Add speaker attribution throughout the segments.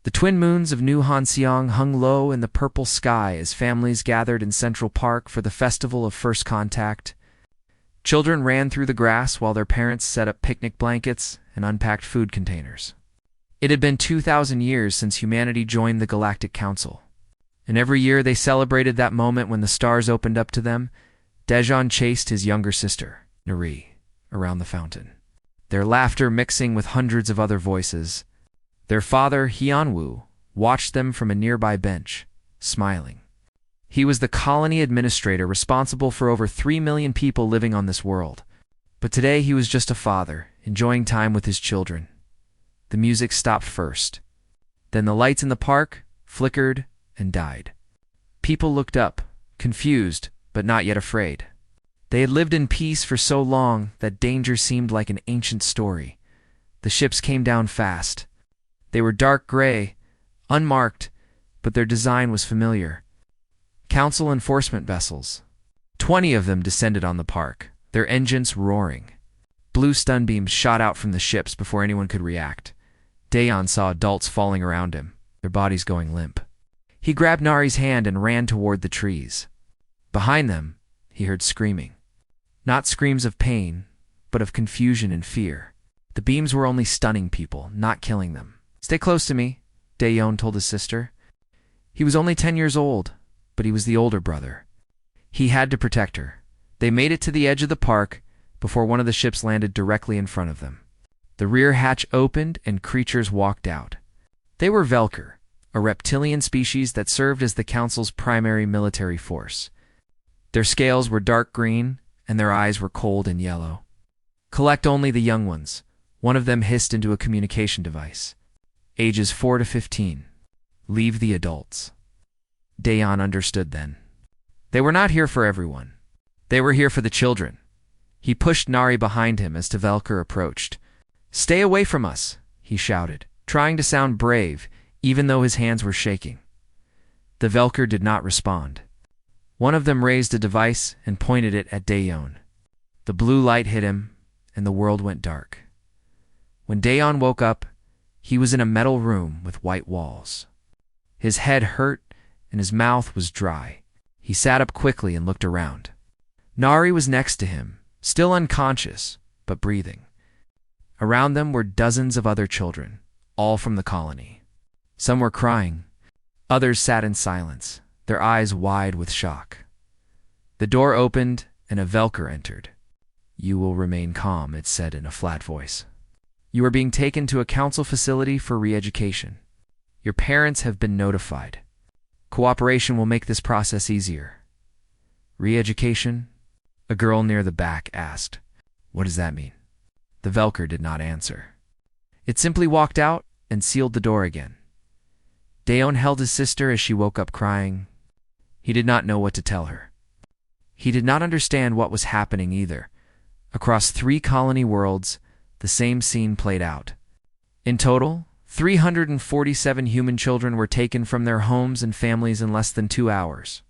Speaker 1: The twin moons of New Hanseong hung low in the purple sky as families gathered in Central Park for the Festival of First Contact. Children ran through the grass while their parents set up picnic blankets and unpacked food containers. It had been 2,000 years since humanity joined the Galactic Council, and every year they celebrated that moment when the stars opened up to them. Daejeon chased his younger sister, Nari, around the fountain, their laughter mixing with hundreds of other voices. Their father, Hyunwoo, watched them from a nearby bench, smiling. He was the colony administrator responsible for over 3 million people living on this world. But today he was just a father, enjoying time with his children. The music stopped first. Then the lights in the park flickered and died. People looked up, confused, but not yet afraid. They had lived in peace for so long that danger seemed like an ancient story. The ships came down fast. They were dark gray, unmarked, but their design was familiar. Council enforcement vessels. 20 of them descended on the park, their engines roaring. Blue stun beams shot out from the ships before anyone could react. Daejeon saw adults falling around him, their bodies going limp. He grabbed Nari's hand and ran toward the trees. Behind them, he heard screaming. Not screams of pain, but of confusion and fear. The beams were only stunning people, not killing them. "Stay close to me," Daejeon told his sister. He was only 10 years old, but he was the older brother. He had to protect her. They made it to the edge of the park before one of the ships landed directly in front of them. The rear hatch opened and creatures walked out. They were Velker, a reptilian species that served as the Council's primary military force. Their scales were dark green, and their eyes were cold and yellow. "Collect only the young ones," one of them hissed into a communication device. "Ages 4 to 15. Leave the adults." Daejeon understood then. They were not here for everyone. They were here for the children. He pushed Nari behind him as Velker approached. "Stay away from us," he shouted, trying to sound brave, even though his hands were shaking. The Velker did not respond. One of them raised a device and pointed it at Daejeon. The blue light hit him, and the world went dark. When Daejeon woke up, he was in a metal room with white walls. His head hurt, and his mouth was dry. He sat up quickly and looked around. Nari was next to him, still unconscious, but breathing. Around them were dozens of other children, all from the colony. Some were crying. Others sat in silence, their eyes wide with shock. The door opened, and a Velker entered. "You will remain calm," it said in a flat voice. "You are being taken to a council facility for re-education. Your parents have been notified. Cooperation will make this process easier." "Re-education?" a girl near the back asked. "What does that mean?" The Velker did not answer. It simply walked out and sealed the door again. Daejeon held his sister as she woke up crying. He did not know what to tell her. He did not understand what was happening either. Across 3 colony worlds, the same scene played out. In total, 347 human children were taken from their homes and families in less than 2 hours.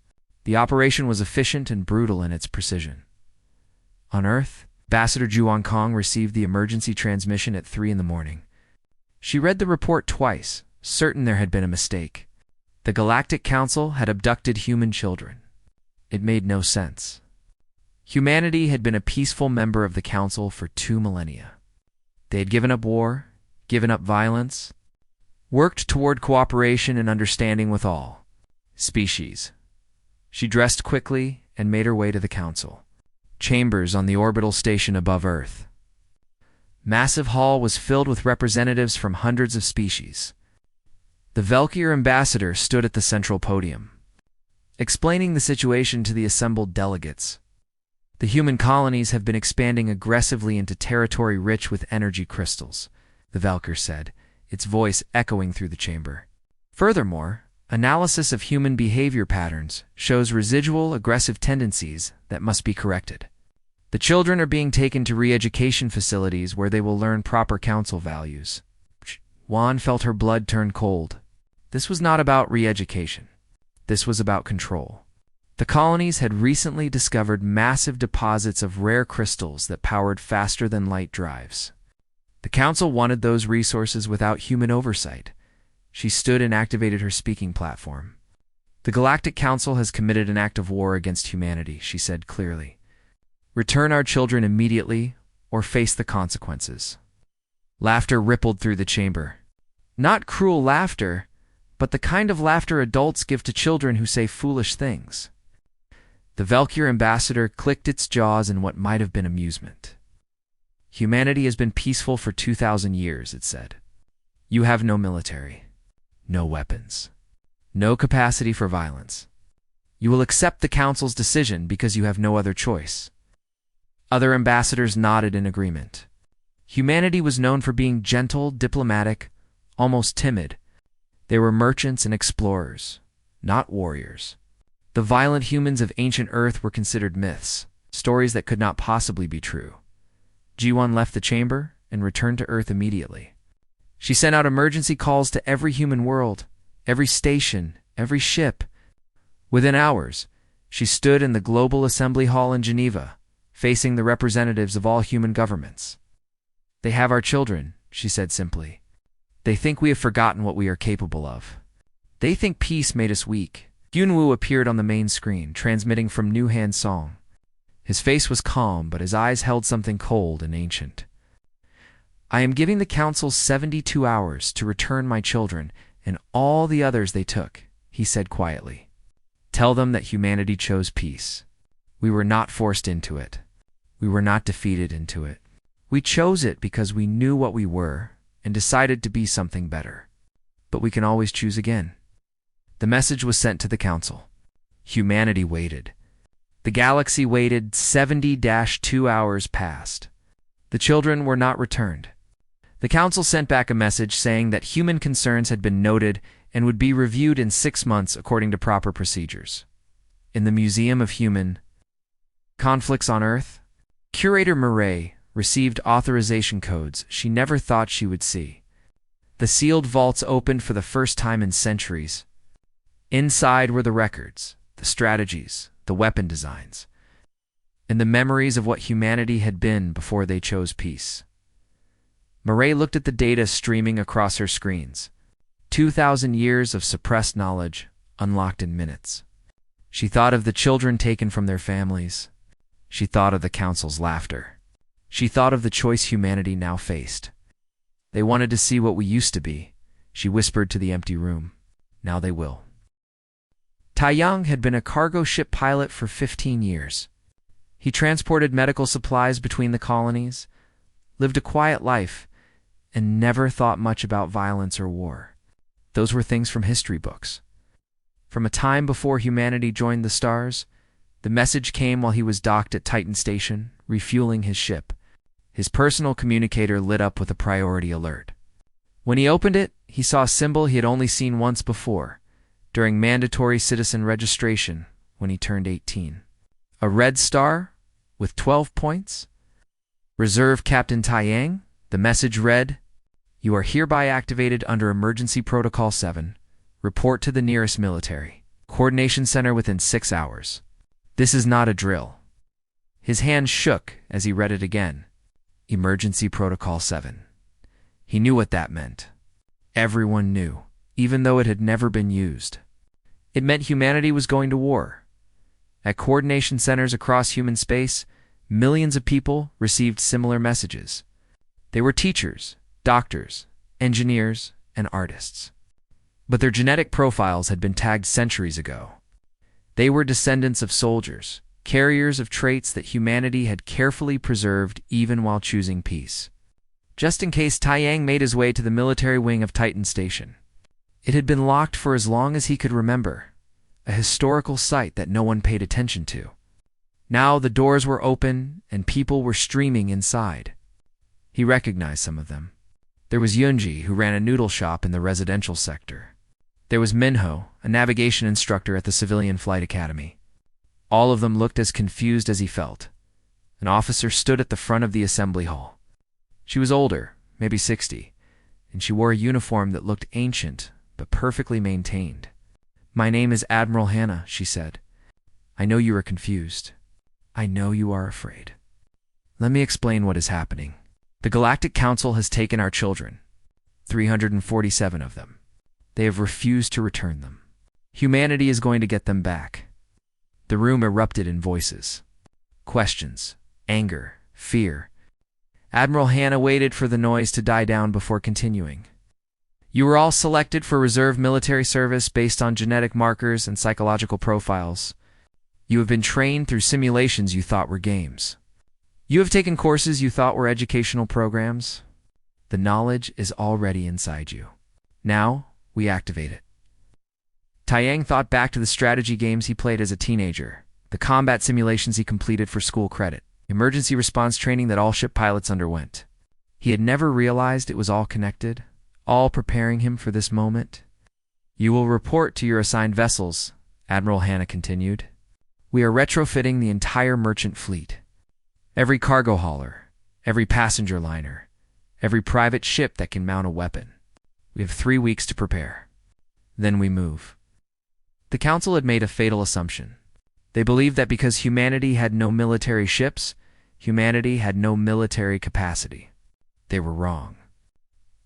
Speaker 1: The operation was efficient and brutal in its precision. On Earth, Ambassador Juan Kong received the emergency transmission at 3 in the morning. She read the report twice, certain there had been a mistake. The Galactic Council had abducted human children. It made no sense. Humanity had been a peaceful member of the Council for 2 millennia. They had given up war, given up violence, worked toward cooperation and understanding with all species. She dressed quickly and made her way to the Council. Chambers on the orbital station above Earth. Massive hall was filled with representatives from hundreds of species. The Velkier ambassador stood at the central podium, explaining the situation to the assembled delegates. The human colonies have been expanding aggressively into territory rich with energy crystals, the Velker said, its voice echoing through the chamber. Furthermore, analysis of human behavior patterns shows residual aggressive tendencies that must be corrected. The children are being taken to re-education facilities where they will learn proper council values. Juan felt her blood turn cold. This was not about re-education. This was about control. The colonies had recently discovered massive deposits of rare crystals that powered faster-than-light drives. The Council wanted those resources without human oversight. She stood and activated her speaking platform. "The Galactic Council has committed an act of war against humanity," she said clearly. "Return our children immediately or face the consequences." Laughter rippled through the chamber. Not cruel laughter, but the kind of laughter adults give to children who say foolish things. The Valkyr ambassador clicked its jaws in what might have been amusement. "Humanity has been peaceful for 2,000 years, it said. You have no military, no weapons, no capacity for violence. You will accept the Council's decision because you have no other choice." Other ambassadors nodded in agreement. Humanity was known for being gentle, diplomatic, almost timid. They were merchants and explorers, not warriors. The violent humans of ancient Earth were considered myths, stories that could not possibly be true. Ji-won left the chamber and returned to Earth immediately. She sent out emergency calls to every human world, every station, every ship. Within hours, she stood in the Global Assembly Hall in Geneva, facing the representatives of all human governments. "They have our children," she said simply. "They think we have forgotten what we are capable of. They think peace made us weak." Hyunwoo appeared on the main screen, transmitting from New Han Song. His face was calm, but his eyes held something cold and ancient. "I am giving the Council 72 hours to return my children and all the others they took," he said quietly. "Tell them that humanity chose peace. We were not forced into it. We were not defeated into it. We chose it because we knew what we were and decided to be something better. But we can always choose again." The message was sent to the Council. Humanity waited. The galaxy waited. 70-2 hours passed. The children were not returned. The Council sent back a message saying that human concerns had been noted and would be reviewed in 6 months according to proper procedures. In the Museum of Human Conflicts on Earth, Curator Murray received authorization codes she never thought she would see. The sealed vaults opened for the first time in centuries. Inside were the records, the strategies, the weapon designs, and the memories of what humanity had been before they chose peace. Murray looked at the data streaming across her screens. 2,000 years of suppressed knowledge, unlocked in minutes. She thought of the children taken from their families. She thought of the Council's laughter. She thought of the choice humanity now faced. "They wanted to see what we used to be," she whispered to the empty room. "Now they will." Taeyang had been a cargo ship pilot for 15 years. He transported medical supplies between the colonies, lived a quiet life, and never thought much about violence or war. Those were things from history books. From a time before humanity joined the stars, the message came while he was docked at Titan Station, refueling his ship. His personal communicator lit up with a priority alert. When he opened it, he saw a symbol he had only seen once before, during mandatory citizen registration when he turned 18. A red star with 12 points. "Reserve Captain Taeyang," the message read, "You are hereby activated under Emergency Protocol 7. Report to the nearest military coordination center within 6 hours. This is not a drill." His hand shook as he read it again. Emergency Protocol 7. He knew what that meant. Everyone knew, even though it had never been used. It meant humanity was going to war. At coordination centers across human space, millions of people received similar messages. They were teachers, doctors, engineers, and artists. But their genetic profiles had been tagged centuries ago. They were descendants of soldiers, carriers of traits that humanity had carefully preserved even while choosing peace. Just in case Taeyang made his way to the military wing of Titan Station. It had been locked for as long as he could remember, a historical site that no one paid attention to. Now the doors were open and people were streaming inside. He recognized some of them. There was Yunji, who ran a noodle shop in the residential sector. There was Minho, a navigation instructor at the Civilian Flight Academy. All of them looked as confused as he felt. An officer stood at the front of the assembly hall. She was older, maybe 60, and she wore a uniform that looked ancient but perfectly maintained. "My name is Admiral Hannah," she said. "I know you are confused. I know you are afraid. Let me explain what is happening. The Galactic Council has taken our children, 347 of them. They have refused to return them. Humanity is going to get them back. The room erupted in voices. Questions, anger, fear. Admiral Hannah waited for the noise to die down before continuing. You were all selected for reserve military service based on genetic markers and psychological profiles. You have been trained through simulations you thought were games. You have taken courses you thought were educational programs. The knowledge is already inside you. Now, we activate it. Taiyang thought back to the strategy games he played as a teenager, the combat simulations he completed for school credit, emergency response training that all ship pilots underwent. He had never realized it was all connected, all preparing him for this moment. You will report to your assigned vessels, Admiral Hannah continued. We are retrofitting the entire merchant fleet. Every cargo hauler, every passenger liner, every private ship that can mount a weapon. We have 3 weeks to prepare. Then we move. The Council had made a fatal assumption. They believed that because humanity had no military ships, humanity had no military capacity. They were wrong.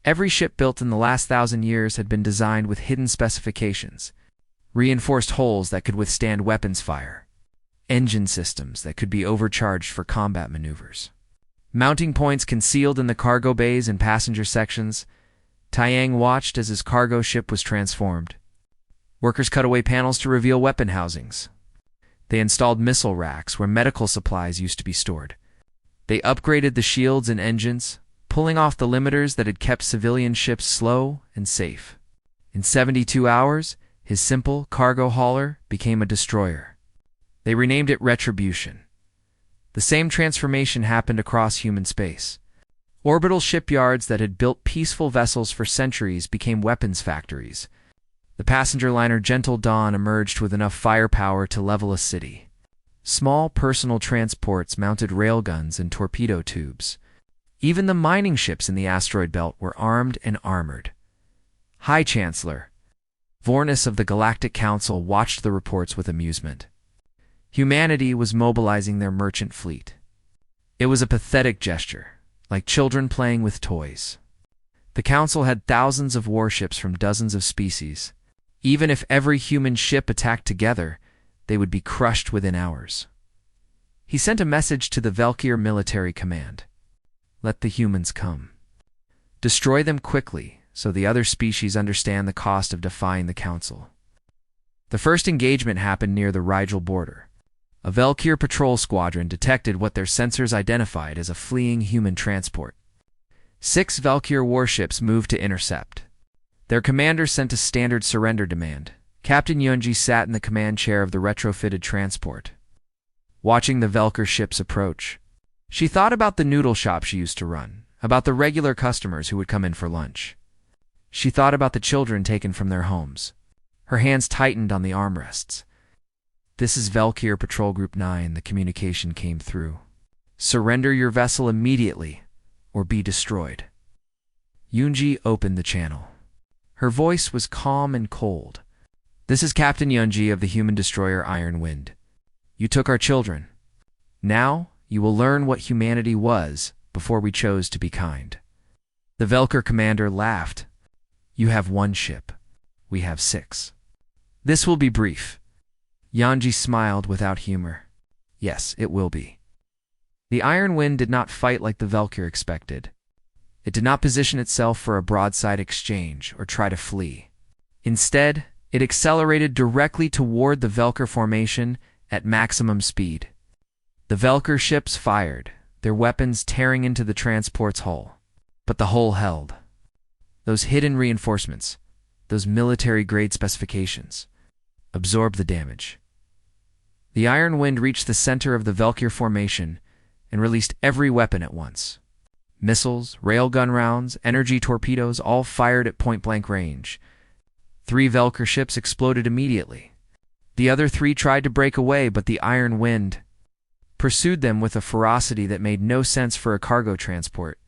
Speaker 1: Every ship built in the last 1,000 years had been designed with hidden specifications, reinforced hulls that could withstand weapons fire, engine systems that could be overcharged for combat maneuvers, mounting points concealed in the cargo bays and passenger sections. Taiyang watched as his cargo ship was transformed. Workers cut away panels to reveal weapon housings. They installed missile racks where medical supplies used to be stored. They upgraded the shields and engines, pulling off the limiters that had kept civilian ships slow and safe. In 72 hours, his simple cargo hauler became a destroyer. They renamed it Retribution. The same transformation happened across human space. Orbital shipyards that had built peaceful vessels for centuries became weapons factories. The passenger liner Gentle Dawn emerged with enough firepower to level a city. Small personal transports mounted railguns and torpedo tubes. Even the mining ships in the asteroid belt were armed and armored. High Chancellor Vornis of the Galactic Council watched the reports with amusement. Humanity was mobilizing their merchant fleet. It was a pathetic gesture, like children playing with toys. The Council had thousands of warships from dozens of species. Even if every human ship attacked together, they would be crushed within hours. He sent a message to the Valkyr military command. Let the humans come. Destroy them quickly, so the other species understand the cost of defying the Council. The first engagement happened near the Rigel border. A Valkyr patrol squadron detected what their sensors identified as a fleeing human transport. 6 Valkyr warships moved to intercept. Their commander sent a standard surrender demand. Captain Yunji sat in the command chair of the retrofitted transport. Watching the Valkyr ships approach, she thought about the noodle shop she used to run, about the regular customers who would come in for lunch. She thought about the children taken from their homes. Her hands tightened on the armrests. This is Valkyr Patrol Group 9, the communication came through. Surrender your vessel immediately, or be destroyed. Yunji opened the channel. Her voice was calm and cold. This is Captain Yunji of the human destroyer Iron Wind. You took our children. Now, you will learn what humanity was before we chose to be kind. The Valkyr commander laughed. You have 1 ship. We have 6. This will be brief. Yunji smiled without humor. Yes, it will be. The Iron Wind did not fight like the Valkyr expected. It did not position itself for a broadside exchange or try to flee. Instead, it accelerated directly toward the Valkyr formation at maximum speed. The Valkyr ships fired, their weapons tearing into the transport's hull. But the hull held. Those hidden reinforcements, those military-grade specifications, absorbed the damage. The Iron Wind reached the center of the Valkyr formation and released every weapon at once. Missiles, railgun rounds, energy torpedoes, all fired at point-blank range. 3 Valkyr ships exploded immediately. The other 3 tried to break away, but the Iron Wind pursued them with a ferocity that made no sense for a cargo transport.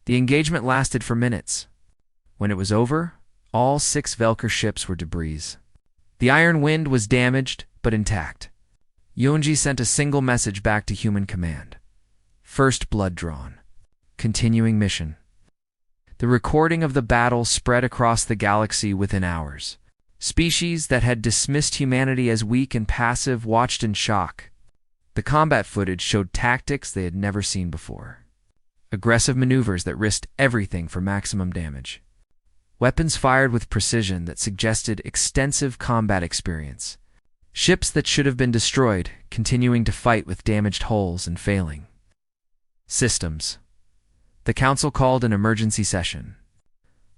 Speaker 1: The engagement lasted for minutes. When it was over, all 6 Valkyr ships were debris. The Iron Wind was damaged, but intact. Yunji sent a single message back to Human Command. First blood drawn. Continuing mission. The recording of the battle spread across the galaxy within hours. Species that had dismissed humanity as weak and passive watched in shock. The combat footage showed tactics they had never seen before. Aggressive maneuvers that risked everything for maximum damage. Weapons fired with precision that suggested extensive combat experience. Ships that should have been destroyed, continuing to fight with damaged hulls and failing. Systems. The Council called an emergency session.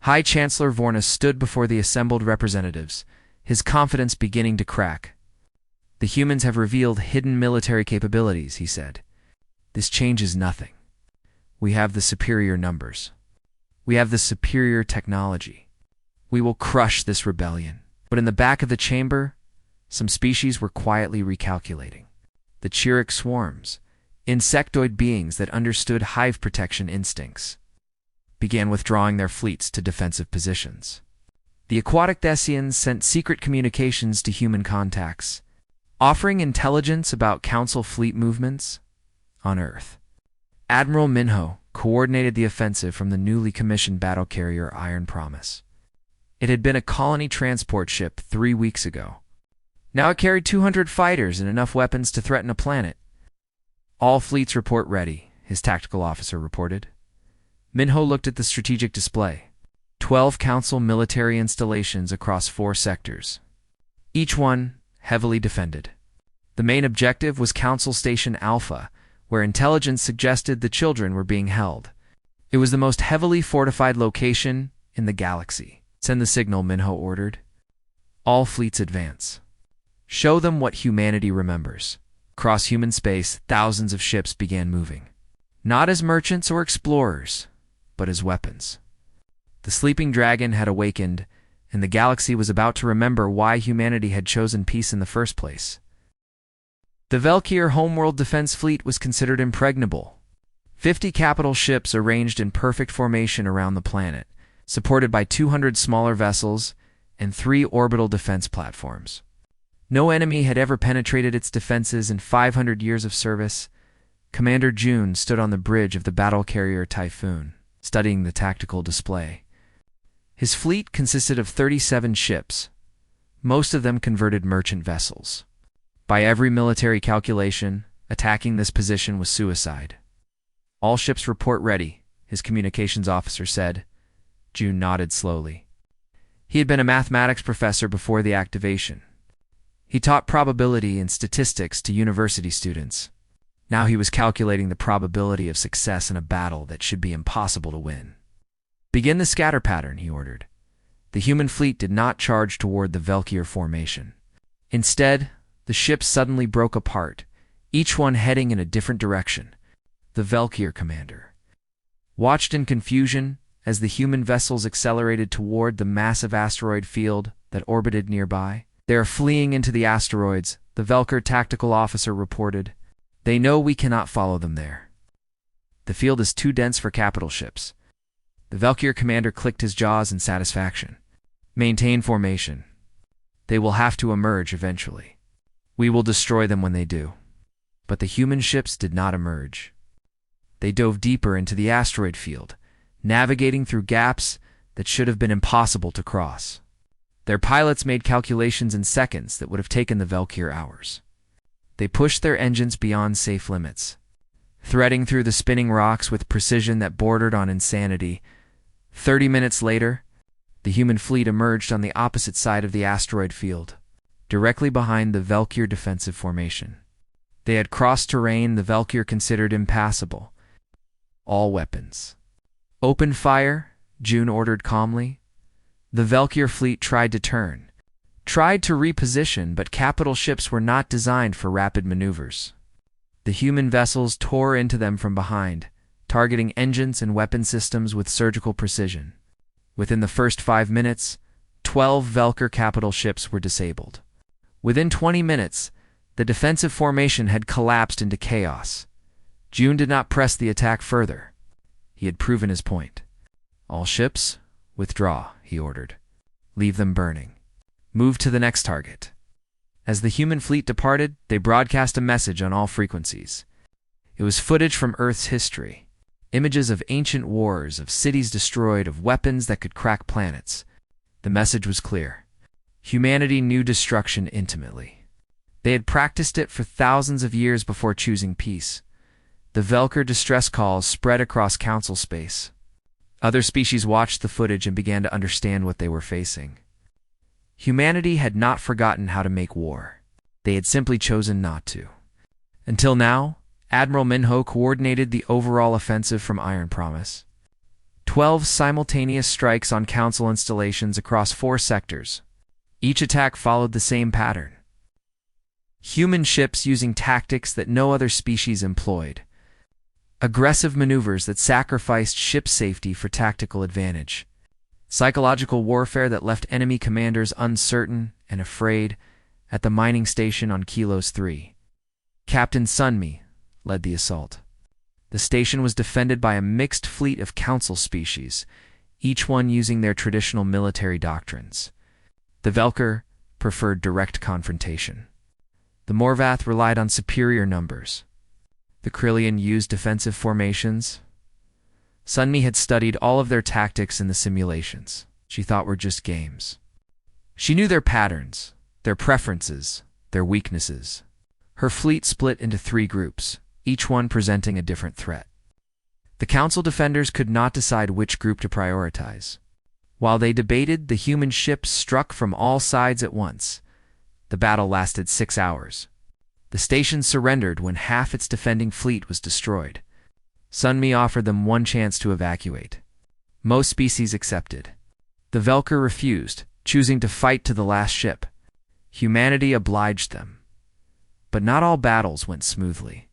Speaker 1: High Chancellor Vorna stood before the assembled representatives, his confidence beginning to crack. The humans have revealed hidden military capabilities, he said. This changes nothing. We have the superior numbers. We have the superior technology. We will crush this rebellion. But in the back of the chamber, some species were quietly recalculating. The Chiric swarms, insectoid beings that understood hive protection instincts, began withdrawing their fleets to defensive positions. The aquatic Thessians sent secret communications to human contacts, offering intelligence about Council fleet movements on Earth. Admiral Minho coordinated the offensive from the newly commissioned battle carrier Iron Promise. It had been a colony transport ship 3 weeks ago. Now it carried 200 fighters and enough weapons to threaten a planet. All fleets report ready, his tactical officer reported. Minho looked at the strategic display. 12 Council military installations across 4 sectors. Each one heavily defended. The main objective was Council Station Alpha, where intelligence suggested the children were being held. It was the most heavily fortified location in the galaxy. Send the signal, Minho ordered. All fleets advance. Show them what humanity remembers. Across human space, thousands of ships began moving. Not as merchants or explorers, but as weapons. The sleeping dragon had awakened, and the galaxy was about to remember why humanity had chosen peace in the first place. The Velkir homeworld defense fleet was considered impregnable. 50 capital ships arranged in perfect formation around the planet, supported by 200 smaller vessels and 3 orbital defense platforms. No enemy had ever penetrated its defenses in 500 years of service. Commander June stood on the bridge of the battle carrier Typhoon, studying the tactical display. His fleet consisted of 37 ships, most of them converted merchant vessels. By every military calculation, attacking this position was suicide. All ships report ready, his communications officer said. June nodded slowly. He had been a mathematics professor before the activation. He taught probability and statistics to university students. Now he was calculating the probability of success in a battle that should be impossible to win. Begin the scatter pattern, he ordered. The human fleet did not charge toward the Velkir formation. Instead, the ships suddenly broke apart, each one heading in a different direction. The Velkir commander watched in confusion as the human vessels accelerated toward the massive asteroid field that orbited nearby. They are fleeing into the asteroids, the Velkir tactical officer reported. They know we cannot follow them there. The field is too dense for capital ships. The Velkir commander clicked his jaws in satisfaction. Maintain formation. They will have to emerge eventually. We will destroy them when they do. But the human ships did not emerge. They dove deeper into the asteroid field, navigating through gaps that should have been impossible to cross. Their pilots made calculations in seconds that would have taken the Velkir hours. They pushed their engines beyond safe limits, threading through the spinning rocks with precision that bordered on insanity. 30 minutes later, the human fleet emerged on the opposite side of the asteroid field, directly behind the Velkir defensive formation. They had crossed terrain the Velkir considered impassable. All weapons. Open fire, June ordered calmly. The Velkir fleet tried to turn, tried to reposition, but capital ships were not designed for rapid maneuvers. The human vessels tore into them from behind, targeting engines and weapon systems with surgical precision. Within the first 5 minutes, 12 Velkir capital ships were disabled. Within 20 minutes, the defensive formation had collapsed into chaos. June did not press the attack further. He had proven his point. All ships, withdraw, he ordered. Leave them burning. Move to the next target. As the human fleet departed, they broadcast a message on all frequencies. It was footage from Earth's history. Images of ancient wars, of cities destroyed, of weapons that could crack planets. The message was clear. Humanity knew destruction intimately. They had practiced it for thousands of years before choosing peace. The Velker distress calls spread across council space. Other species watched the footage and began to understand what they were facing. Humanity had not forgotten how to make war. They had simply chosen not to. Until now, Admiral Minho coordinated the overall offensive from Iron Promise. 12 simultaneous strikes on council installations across 4 sectors. Each attack followed the same pattern. Human ships using tactics that no other species employed. Aggressive maneuvers that sacrificed ship safety for tactical advantage. Psychological warfare that left enemy commanders uncertain and afraid at the mining station on Kilos 3. Captain Sunmi led the assault. The station was defended by a mixed fleet of council species, each one using their traditional military doctrines. The Velker preferred direct confrontation. The Morvath relied on superior numbers. The Krillian used defensive formations. Sunmi had studied all of their tactics in the simulations she thought were just games. She knew their patterns, their preferences, their weaknesses. Her fleet split into 3 groups, each one presenting a different threat. The council defenders could not decide which group to prioritize. While they debated, the human ships struck from all sides at once. The battle lasted 6 hours. The station surrendered when half its defending fleet was destroyed. Sunmi offered them one chance to evacuate. Most species accepted. The Velker refused, choosing to fight to the last ship. Humanity obliged them. But not all battles went smoothly.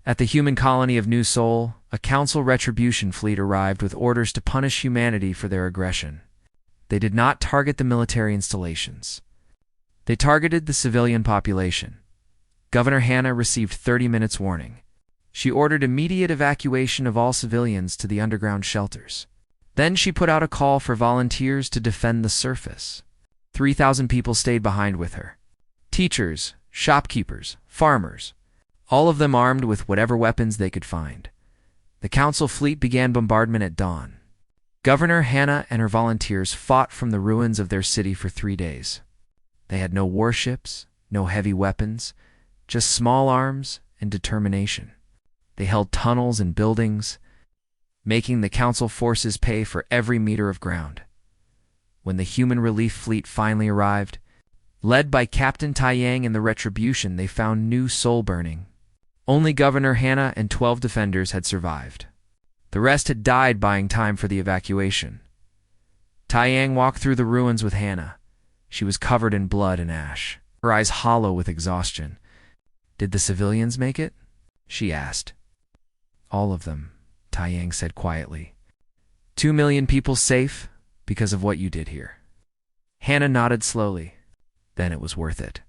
Speaker 1: At the human colony of New Sol, a council retribution fleet arrived with orders to punish humanity for their aggression. They did not target the military installations. They targeted the civilian population. Governor Hannah received 30 minutes warning. She ordered immediate evacuation of all civilians to the underground shelters. Then she put out a call for volunteers to defend the surface. 3,000 people stayed behind with her. Teachers, shopkeepers, farmers, all of them armed with whatever weapons they could find. The council fleet began bombardment at dawn. Governor Hannah and her volunteers fought from the ruins of their city for 3 days. They had no warships, no heavy weapons, just small arms and determination. They held tunnels and buildings, making the council forces pay for every meter of ground. When the human relief fleet finally arrived, led by Captain Taiyang and the Retribution, they found New Sol burning. Only Governor Hannah and 12 defenders had survived. The rest had died buying time for the evacuation. Taiyang walked through the ruins with Hannah. She was covered in blood and ash, her eyes hollow with exhaustion. "Did the civilians make it?" she asked. "All of them," Taiyang said quietly. 2 million people safe because of what you did here." Hannah nodded slowly. Then it was worth it.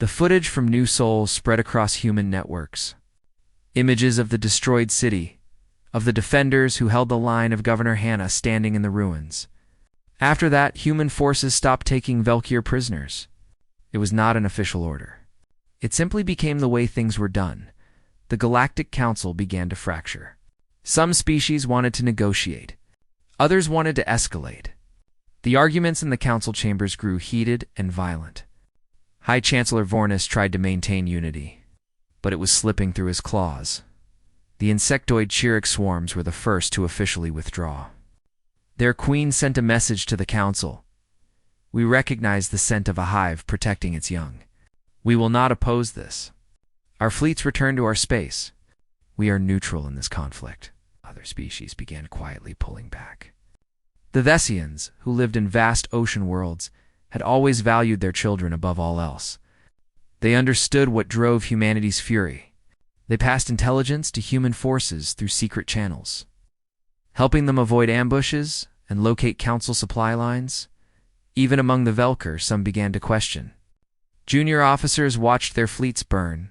Speaker 1: The footage from New Sol spread across human networks. Images of the destroyed city, of the defenders who held the line of Governor Hannah standing in the ruins. After that, human forces stopped taking Velkir prisoners. It was not an official order. It simply became the way things were done. The Galactic Council began to fracture. Some species wanted to negotiate. Others wanted to escalate. The arguments in the council chambers grew heated and violent. High Chancellor Vornis tried to maintain unity, but it was slipping through his claws. The insectoid Chiric swarms were the first to officially withdraw. Their queen sent a message to the council. "We recognize the scent of a hive protecting its young. We will not oppose this. Our fleets return to our space. We are neutral in this conflict." Other species began quietly pulling back. The Vesians, who lived in vast ocean worlds, had always valued their children above all else. They understood what drove humanity's fury. They passed intelligence to human forces through secret channels, helping them avoid ambushes and locate council supply lines. Even among the Velker, some began to question. Junior officers watched their fleets burn,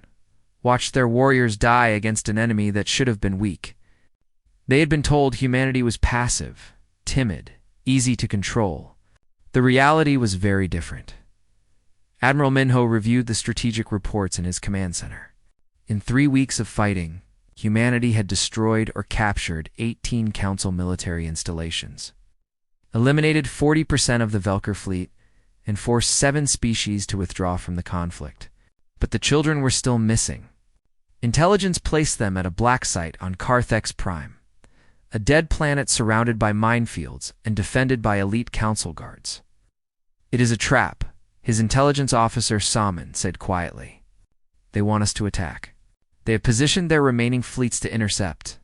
Speaker 1: watched their warriors die against an enemy that should have been weak. They had been told humanity was passive, timid, easy to control. The reality was very different. Admiral Minho reviewed the strategic reports in his command center. In 3 weeks of fighting, Humanity had destroyed or captured 18 Council military installations, eliminated 40% of the Velker fleet, and forced 7 species to withdraw from the conflict. But the children were still missing. Intelligence placed them at a black site on Carthex Prime, a dead planet surrounded by minefields and defended by elite council guards. "It is a trap," his intelligence officer Salmon said quietly. "They want us to attack. They have positioned their remaining fleets to intercept.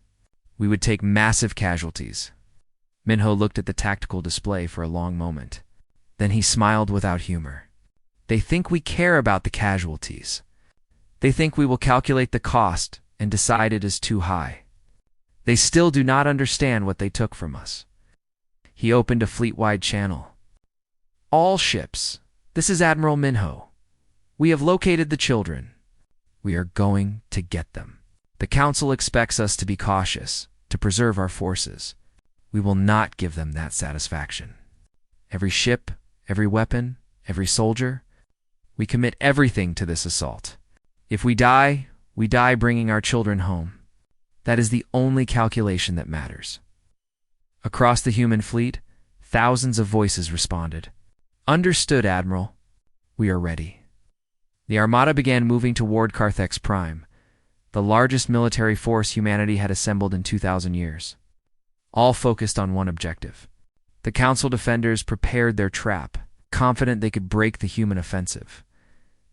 Speaker 1: We would take massive casualties." Minho looked at the tactical display for a long moment. Then he smiled without humor. "They think we care about the casualties. They think we will calculate the cost and decide it is too high. They still do not understand what they took from us." He opened a fleet-wide channel. "All ships, this is Admiral Minho. We have located the children. We are going to get them. The Council expects us to be cautious, to preserve our forces. We will not give them that satisfaction. Every ship, every weapon, every soldier, we commit everything to this assault. If we die bringing our children home. That is the only calculation that matters." Across the human fleet, thousands of voices responded. "Understood, Admiral. We are ready." The Armada began moving toward Carthex Prime, the largest military force humanity had assembled in 2,000 years. All focused on one objective. The Council defenders prepared their trap, confident they could break the human offensive.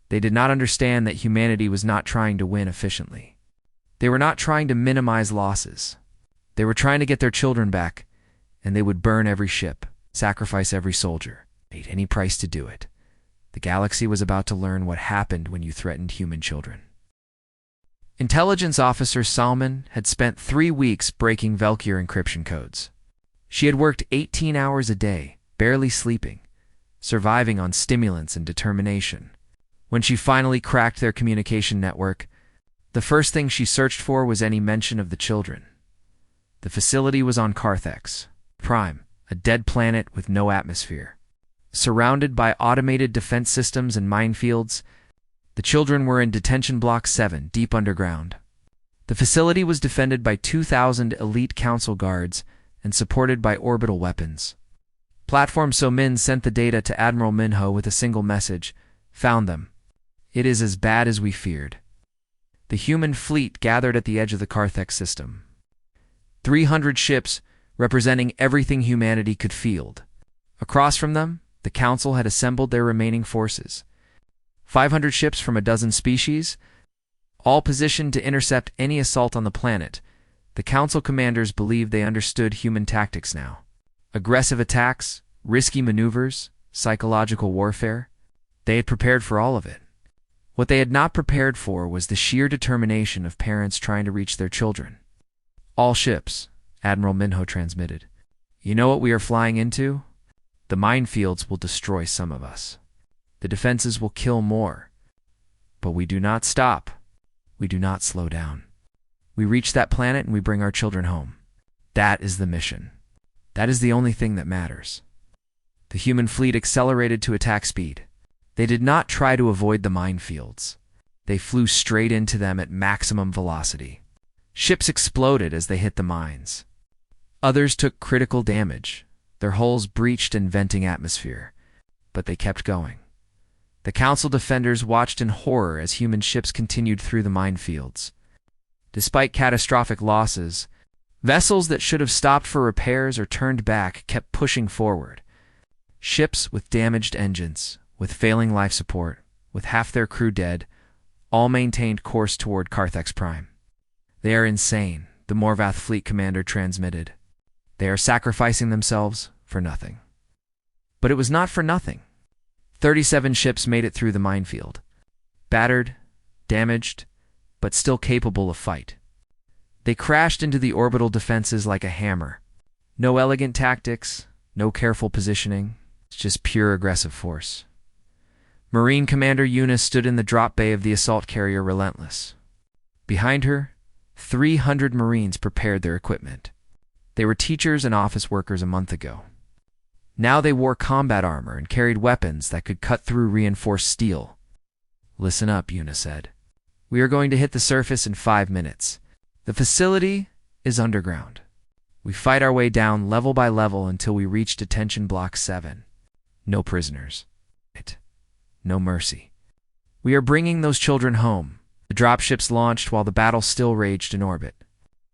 Speaker 1: They did not understand that humanity was not trying to win efficiently. They were not trying to minimize losses. They were trying to get their children back, and they would burn every ship, sacrifice every soldier, pay any price to do it. The galaxy was about to learn what happened when you threatened human children. Intelligence Officer Salman had spent 3 weeks breaking Velkier encryption codes. She had worked 18 hours a day, barely sleeping, surviving on stimulants and determination. When she finally cracked their communication network, the first thing she searched for was any mention of the children. The facility was on Carthex Prime, a dead planet with no atmosphere. Surrounded by automated defense systems and minefields, the children were in Detention Block 7, deep underground. The facility was defended by 2,000 elite council guards and supported by orbital weapons. Platform Somin sent the data to Admiral Minho with a single message: "Found them. It is as bad as we feared." The human fleet gathered at the edge of the Carthex system. 300 ships representing everything humanity could field. Across from them, the Council had assembled their remaining forces. 500 ships from a dozen species, all positioned to intercept any assault on the planet. The Council commanders believed they understood human tactics now. Aggressive attacks, risky maneuvers, psychological warfare. They had prepared for all of it. What they had not prepared for was the sheer determination of parents trying to reach their children. "All ships," Admiral Minho transmitted. "You know what we are flying into? The minefields will destroy some of us. The defenses will kill more. But we do not stop. We do not slow down. We reach that planet and we bring our children home. That is the mission. That is the only thing that matters." The human fleet accelerated to attack speed. They did not try to avoid the minefields. They flew straight into them at maximum velocity. Ships exploded as they hit the mines. Others took critical damage, their hulls breached and venting atmosphere, but they kept going. The Council defenders watched in horror as human ships continued through the minefields. Despite catastrophic losses, vessels that should have stopped for repairs or turned back kept pushing forward. Ships with damaged engines, with failing life support, with half their crew dead, all maintained course toward Carthex Prime. "They are insane," the Morvath fleet commander transmitted. "They are sacrificing themselves for nothing." But it was not for nothing. 37 ships made it through the minefield. Battered, damaged, but still capable of fight. They crashed into the orbital defenses like a hammer. No elegant tactics, no careful positioning, just pure aggressive force. Marine Commander Eunice stood in the drop bay of the assault carrier Relentless. Behind her, 300 Marines prepared their equipment. They were teachers and office workers a month ago. Now they wore combat armor and carried weapons that could cut through reinforced steel. "Listen up," Eunice said. "We are going to hit the surface in 5 minutes. The facility is underground. We fight our way down level by level until we reach Detention Block 7. No prisoners. No mercy. We are bringing those children home. The dropships launched while the battle still raged in orbit.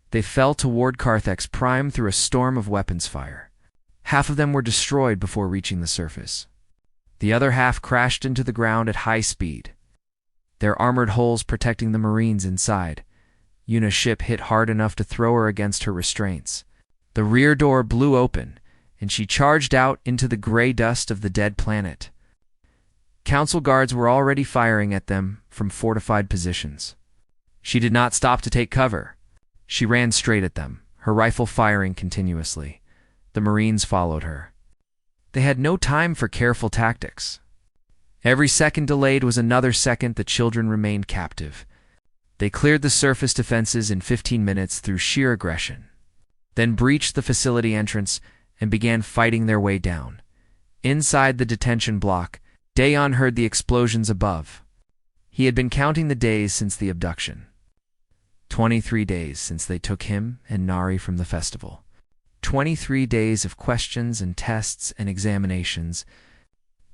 Speaker 1: They fell toward Carthex Prime through a storm of weapons fire. Half of them were destroyed before reaching the surface. The other half crashed into the ground at high speed, their armored hulls protecting the Marines inside. Yuna's ship hit hard enough to throw her against her restraints. The rear door blew open, and she charged out into the gray dust of the dead planet. Council guards were already firing at them from fortified positions. She did not stop to take cover. She ran straight at them, her rifle firing continuously. The Marines followed her. They had no time for careful tactics. Every second delayed was another second the children remained captive. They cleared the surface defenses in 15 minutes through sheer aggression, then breached the facility entrance and began fighting their way down. Inside the detention block, Dayon heard the explosions above. He had been counting the days since the abduction. 23 days since they took him and Nari from the festival. 23 days of questions and tests and examinations.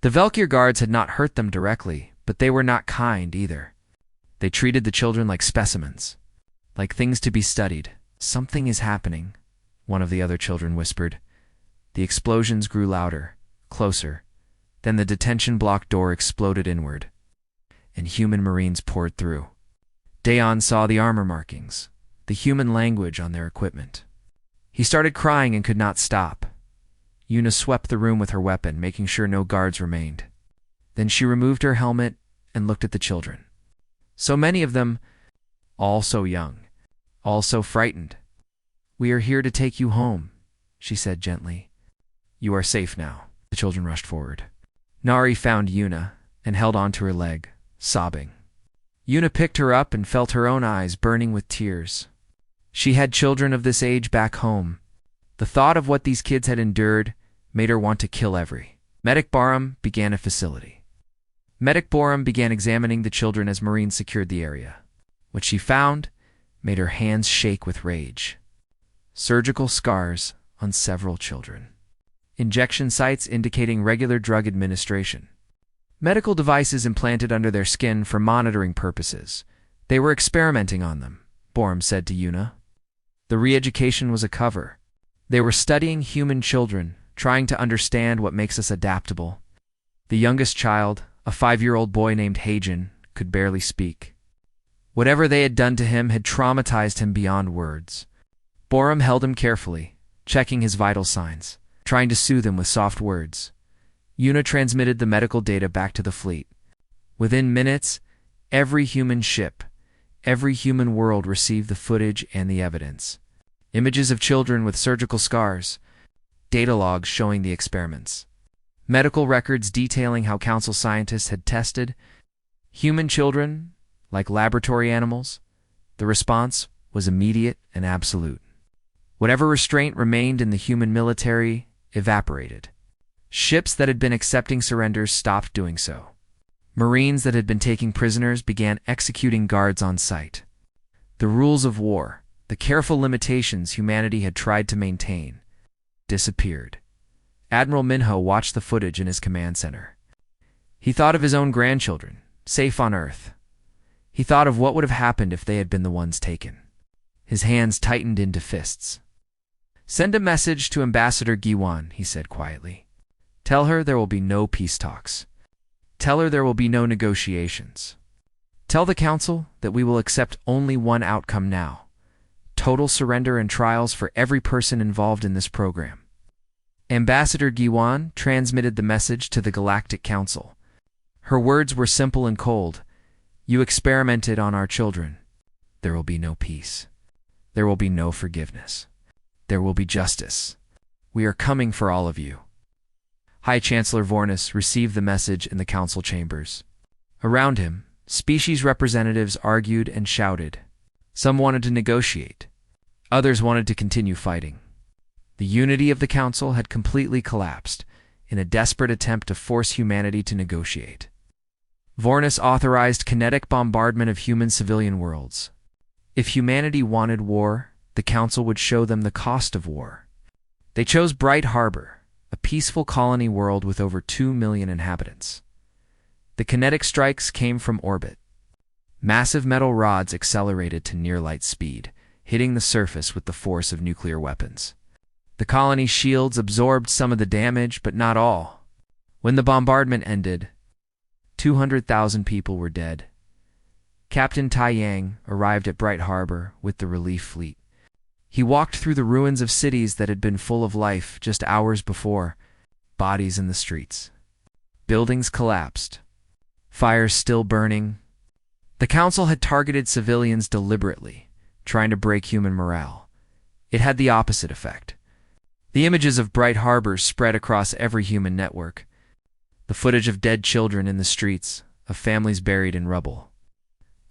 Speaker 1: The Velkir guards had not hurt them directly, but they were not kind either. They treated the children like specimens, like things to be studied. "Something is happening," one of the other children whispered. The explosions grew louder, closer. Then the detention block door exploded inward, and human Marines poured through. Dayon saw the armor markings, the human language on their equipment. He started crying and could not stop. Yuna swept the room with her weapon, making sure no guards remained. Then she removed her helmet and looked at the children. So many of them, all so young, all so frightened. "We are here to take you home," she said gently. "You are safe now." The children rushed forward. Nari found Yuna and held onto her leg, sobbing. Yuna picked her up and felt her own eyes burning with tears. She had children of this age back home. The thought of what these kids had endured made her want to kill every. Medic Barum began a facility. Medic Barum began examining the children as Marines secured the area. What she found made her hands shake with rage. Surgical scars on several children. Injection sites indicating regular drug administration. Medical devices implanted under their skin for monitoring purposes. They were experimenting on them, Barum said to Yuna. The re-education was a cover. They were studying human children, trying to understand what makes us adaptable. The youngest child, a 5-year-old boy named Heijin, could barely speak. Whatever they had done to him had traumatized him beyond words. Barum held him carefully, checking his vital signs, trying to soothe him with soft words. Yuna transmitted the medical data back to the fleet. Within minutes, every human ship, every human world received the footage and the evidence. Images of children with surgical scars, data logs showing the experiments, medical records detailing how council scientists had tested human children like laboratory animals. The response was immediate and absolute. Whatever restraint remained in the human military evaporated. Ships that had been accepting surrenders stopped doing so. Marines that had been taking prisoners began executing guards on sight. The rules of war, the careful limitations humanity had tried to maintain, disappeared. Admiral Minho watched the footage in his command center. He thought of his own grandchildren, safe on Earth. He thought of what would have happened if they had been the ones taken. His hands tightened into fists. "Send a message to Ambassador Giwan," he said quietly. "Tell her there will be no peace talks. Tell her there will be no negotiations. Tell the Council that we will accept only one outcome now: total surrender and trials for every person involved in this program." Ambassador Giwan transmitted the message to the Galactic Council. Her words were simple and cold. "You experimented on our children. There will be no peace. There will be no forgiveness. There will be justice. We are coming for all of you." High Chancellor Vornis received the message in the council chambers. Around him, species representatives argued and shouted. Some wanted to negotiate. Others wanted to continue fighting. The unity of the council had completely collapsed in a desperate attempt to force humanity to negotiate. Vornis authorized kinetic bombardment of human civilian worlds. If humanity wanted war, the Council would show them the cost of war. They chose Bright Harbor, a peaceful colony world with over 2 million inhabitants. The kinetic strikes came from orbit. Massive metal rods accelerated to near-light speed, hitting the surface with the force of nuclear weapons. The colony shields absorbed some of the damage, but not all. When the bombardment ended, 200,000 people were dead. Captain Tai Yang arrived at Bright Harbor with the relief fleet. He walked through the ruins of cities that had been full of life just hours before, bodies in the streets. Buildings collapsed. Fires still burning. The Council had targeted civilians deliberately, trying to break human morale. It had the opposite effect. The images of Bright Harbor spread across every human network. The footage of dead children in the streets, of families buried in rubble,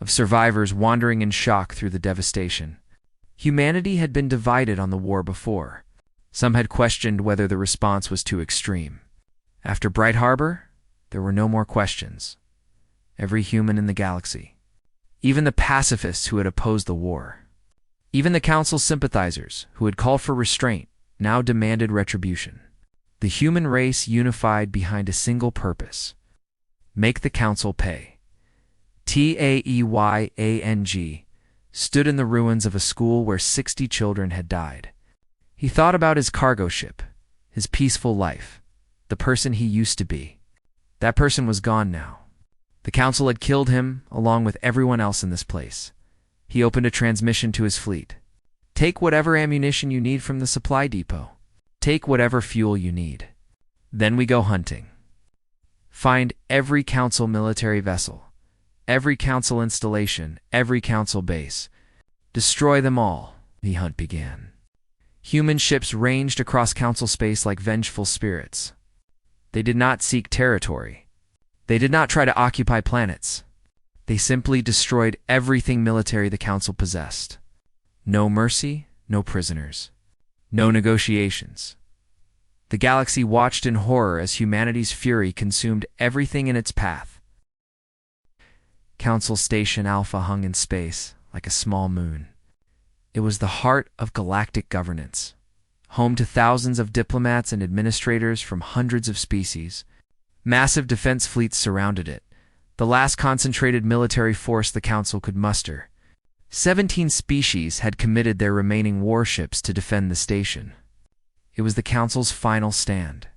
Speaker 1: of survivors wandering in shock through the devastation. Humanity had been divided on the war before. Some had questioned whether the response was too extreme. After Bright Harbor, there were no more questions. Every human in the galaxy, even the pacifists who had opposed the war, even the Council's sympathizers who had called for restraint, now demanded retribution. The human race unified behind a single purpose: make the Council pay. Taeyang stood in the ruins of a school where 60 children had died. He thought about his cargo ship, his peaceful life, the person he used to be. That person was gone now. The Council had killed him, along with everyone else in this place. He opened a transmission to his fleet. Take whatever ammunition you need from the supply depot. Take whatever fuel you need. Then we go hunting. Find every Council military vessel, every Council installation, every Council base. Destroy them all. The hunt began. Human ships ranged across Council space like vengeful spirits. They did not seek territory. They did not try to occupy planets. They simply destroyed everything military the Council possessed. No mercy, no prisoners, no negotiations. The galaxy watched in horror as humanity's fury consumed everything in its path. Council Station Alpha hung in space like a small moon. It was the heart of galactic governance, home to thousands of diplomats and administrators from hundreds of species. Massive defense fleets surrounded it, the last concentrated military force the Council could muster. 17 species had committed their remaining warships to defend the station. It was the Council's final stand.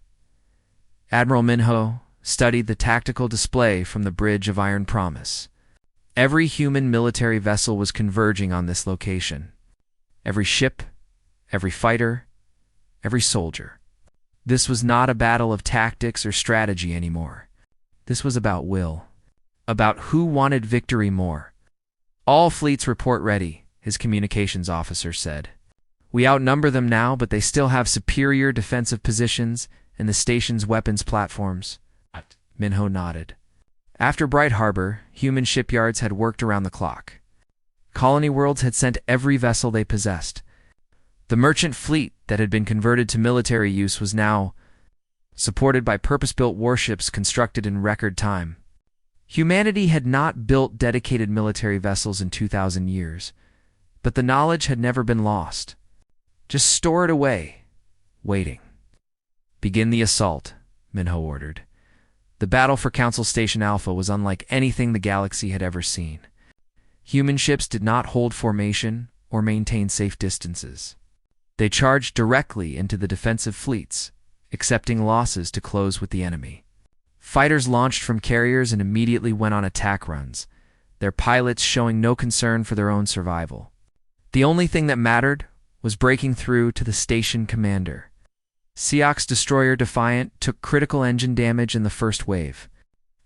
Speaker 1: Admiral Minho studied the tactical display from the Bridge of Iron Promise. Every human military vessel was converging on this location. Every ship, every fighter, every soldier. This was not a battle of tactics or strategy anymore. This was about will, about who wanted victory more. All fleets report ready, his communications officer said. We outnumber them now, but they still have superior defensive positions and the station's weapons platforms. Minho nodded. After Bright Harbor, human shipyards had worked around the clock. Colony worlds had sent every vessel they possessed. The merchant fleet that had been converted to military use was now supported by purpose-built warships constructed in record time. Humanity had not built dedicated military vessels in 2,000 years, but the knowledge had never been lost. Just store it away, waiting. Begin the assault, Minho ordered. The battle for Council Station Alpha was unlike anything the galaxy had ever seen. Human ships did not hold formation or maintain safe distances. They charged directly into the defensive fleets, accepting losses to close with the enemy. Fighters launched from carriers and immediately went on attack runs, their pilots showing no concern for their own survival. The only thing that mattered was breaking through to the station commander. Seok's destroyer Defiant took critical engine damage in the first wave.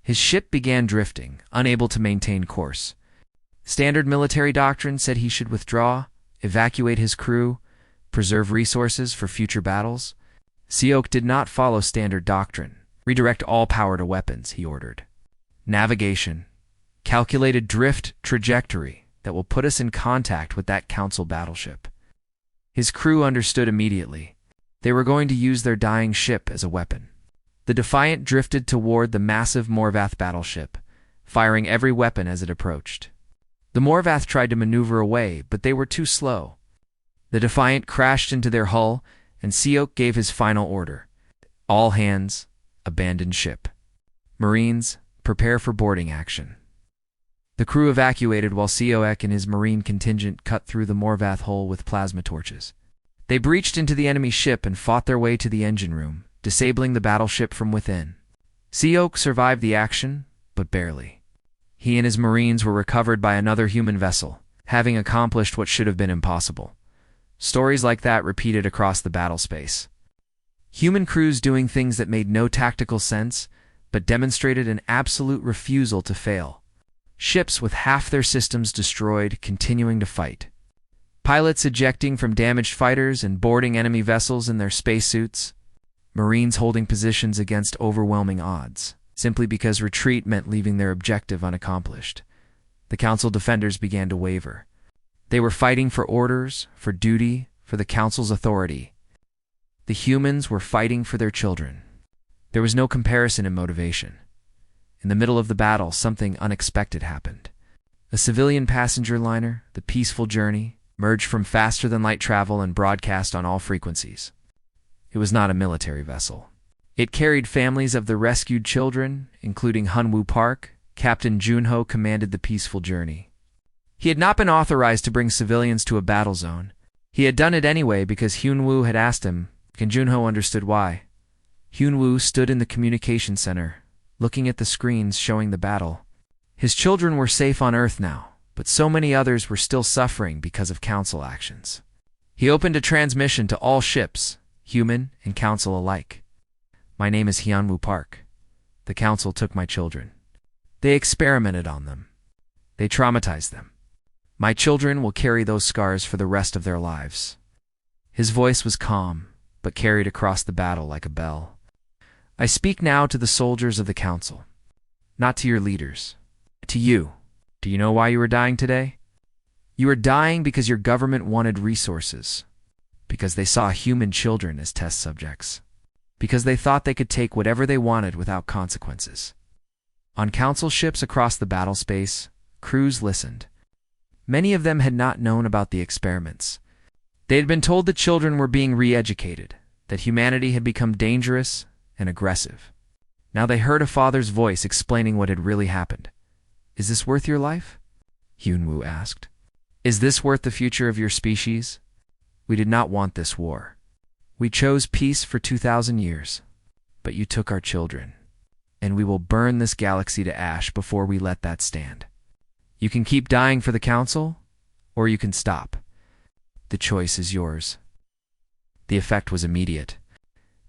Speaker 1: His ship began drifting, unable to maintain course. Standard military doctrine said he should withdraw, evacuate his crew, preserve resources for future battles. Seok did not follow standard doctrine. Redirect all power to weapons, he ordered. Navigation. Calculated drift trajectory that will put us in contact with that Council battleship. His crew understood immediately. They were going to use their dying ship as a weapon. The Defiant drifted toward the massive Morvath battleship, firing every weapon as it approached. The Morvath tried to maneuver away, but they were too slow. The Defiant crashed into their hull, and Seok gave his final order. All hands, abandon ship. Marines, prepare for boarding action. The crew evacuated while Seok and his marine contingent cut through the Morvath hull with plasma torches. They breached into the enemy ship and fought their way to the engine room, disabling the battleship from within. Seok survived the action, but barely. He and his marines were recovered by another human vessel, having accomplished what should have been impossible. Stories like that repeated across the battle space. Human crews doing things that made no tactical sense, but demonstrated an absolute refusal to fail. Ships with half their systems destroyed, continuing to fight. Pilots ejecting from damaged fighters and boarding enemy vessels in their spacesuits. Marines holding positions against overwhelming odds, simply because retreat meant leaving their objective unaccomplished. The Council defenders began to waver. They were fighting for orders, for duty, for the Council's authority. The humans were fighting for their children. There was no comparison in motivation. In the middle of the battle, something unexpected happened. A civilian passenger liner, the Peaceful Journey, merged from faster-than-light travel and broadcast on all frequencies. It was not a military vessel. It carried families of the rescued children, including Hunwoo Park. Captain Junho commanded the Peaceful Journey. He had not been authorized to bring civilians to a battle zone. He had done it anyway because Hunwoo had asked him, and Junho understood why. Hunwoo stood in the communication center, looking at the screens showing the battle. His children were safe on Earth now, but so many others were still suffering because of Council actions. He opened a transmission to all ships, human and Council alike. My name is Hyunwoo Park. The Council took my children. They experimented on them. They traumatized them. My children will carry those scars for the rest of their lives. His voice was calm, but carried across the battle like a bell. I speak now to the soldiers of the Council, not to your leaders, to you. Do you know why you are dying today? You are dying because your government wanted resources, because they saw human children as test subjects, because they thought they could take whatever they wanted without consequences. On Council ships across the battle space, crews listened. Many of them had not known about the experiments. They had been told that children were being re-educated, that humanity had become dangerous and aggressive. Now they heard a father's voice explaining what had really happened. Is this worth your life? Hyunwoo asked. Is this worth the future of your species? We did not want this war. We chose peace for 2,000 years, but you took our children, and we will burn this galaxy to ash before we let that stand. You can keep dying for the Council, or you can stop. The choice is yours. The effect was immediate.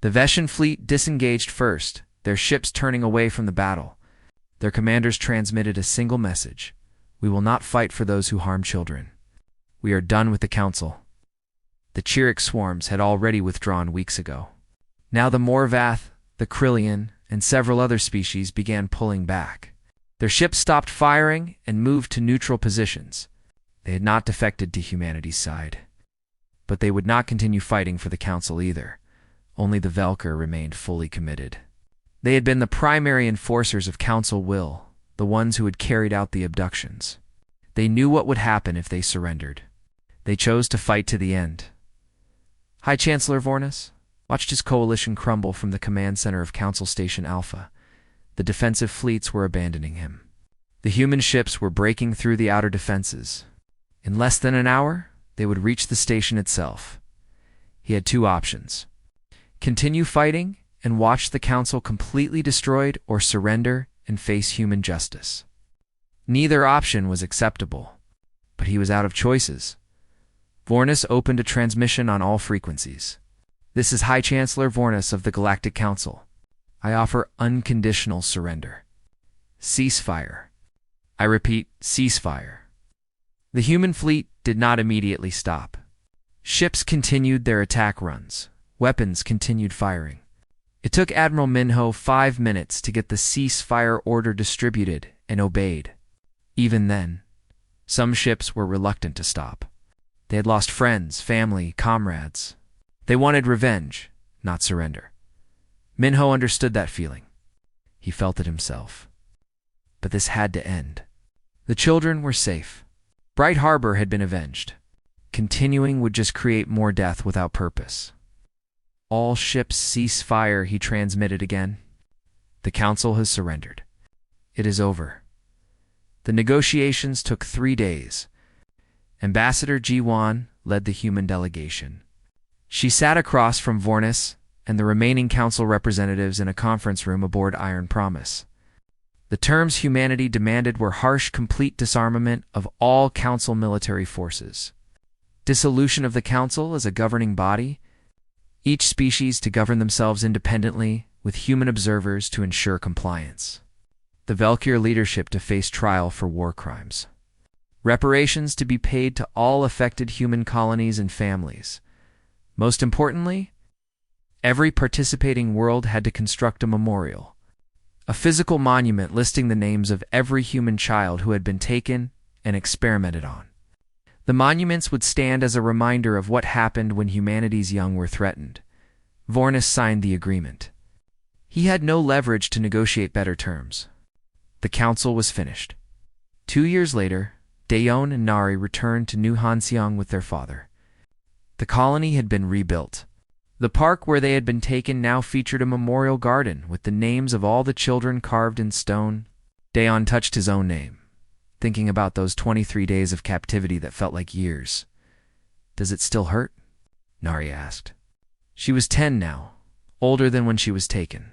Speaker 1: The Veshan fleet disengaged first, their ships turning away from the battle. Their commanders transmitted a single message. We will not fight for those who harm children. We are done with the Council. The Chirruk swarms had already withdrawn weeks ago. Now the Morvath, the Krillian, and several other species began pulling back. Their ships stopped firing and moved to neutral positions. They had not defected to humanity's side. But they would not continue fighting for the Council either. Only the Velker remained fully committed. They had been the primary enforcers of Council will, the ones who had carried out the abductions. They knew what would happen if they surrendered. They chose to fight to the end. High Chancellor Vornus watched his coalition crumble from the command center of Council Station Alpha. The defensive fleets were abandoning him. The human ships were breaking through the outer defenses. In less than an hour, they would reach the station itself. He had two options: continue fighting and watch the Council completely destroyed, or surrender and face human justice. Neither option was acceptable, but he was out of choices. Vornus opened a transmission on all frequencies. This is High Chancellor Vornus of the Galactic Council. I offer unconditional surrender. Ceasefire. I repeat, ceasefire. The human fleet did not immediately stop. Ships continued their attack runs. Weapons continued firing. It took Admiral Minho 5 minutes to get the ceasefire order distributed and obeyed. Even then, some ships were reluctant to stop. They had lost friends, family, comrades. They wanted revenge, not surrender. Minho understood that feeling. He felt it himself. But this had to end. The children were safe. Bright Harbor had been avenged. Continuing would just create more death without purpose. All ships cease fire, he transmitted again. The council has surrendered. It is over. The negotiations took 3 days. Ambassador Ji-Wan led the human delegation. She sat across from Vornis and the remaining council representatives in a conference room aboard Iron Promise. The terms humanity demanded were harsh, complete disarmament of all council military forces, dissolution of the council as a governing body, each species to govern themselves independently with human observers to ensure compliance, the Valkyr leadership to face trial for war crimes, reparations to be paid to all affected human colonies and families. Most importantly, every participating world had to construct a memorial, a physical monument listing the names of every human child who had been taken and experimented on. The monuments would stand as a reminder of what happened when humanity's young were threatened. Vornis signed the agreement. He had no leverage to negotiate better terms. The council was finished. 2 years later, Daeon and Nari returned to New Hanseong with their father. The colony had been rebuilt. The park where they had been taken now featured a memorial garden with the names of all the children carved in stone. Daeon touched his own name, thinking about those 23 days of captivity that felt like years. "Does it still hurt?" Nari asked. She was 10 now, older than when she was taken.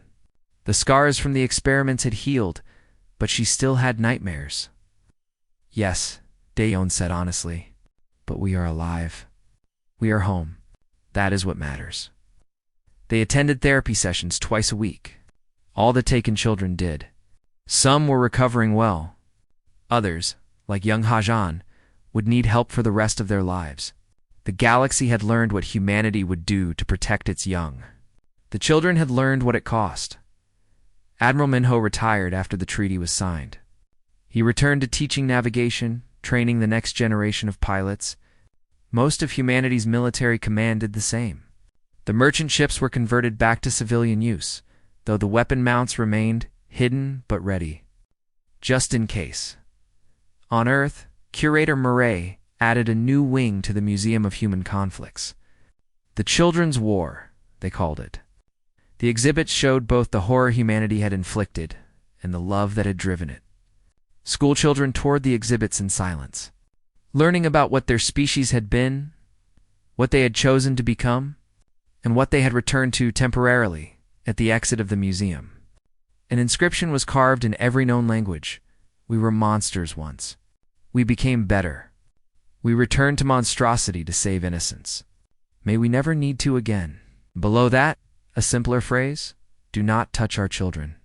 Speaker 1: The scars from the experiments had healed, but she still had nightmares. "Yes," Daeon said honestly, "but we are alive. We are home. That is what matters." They attended therapy sessions twice a week. All the taken children did. Some were recovering well. Others, like young Hajan, would need help for the rest of their lives. The galaxy had learned what humanity would do to protect its young. The children had learned what it cost. Admiral Minho retired after the treaty was signed. He returned to teaching navigation, training the next generation of pilots. Most of humanity's military command did the same. The merchant ships were converted back to civilian use, though the weapon mounts remained hidden but ready, just in case. On Earth, Curator Murray added a new wing to the Museum of Human Conflicts. The Children's War, they called it. The exhibits showed both the horror humanity had inflicted and the love that had driven it. Schoolchildren toured the exhibits in silence, learning about what their species had been, what they had chosen to become, and what they had returned to temporarily at the exit of the museum. An inscription was carved in every known language. "We were monsters once. We became better. We returned to monstrosity to save innocence. May we never need to again." Below that, a simpler phrase: "Do not touch our children."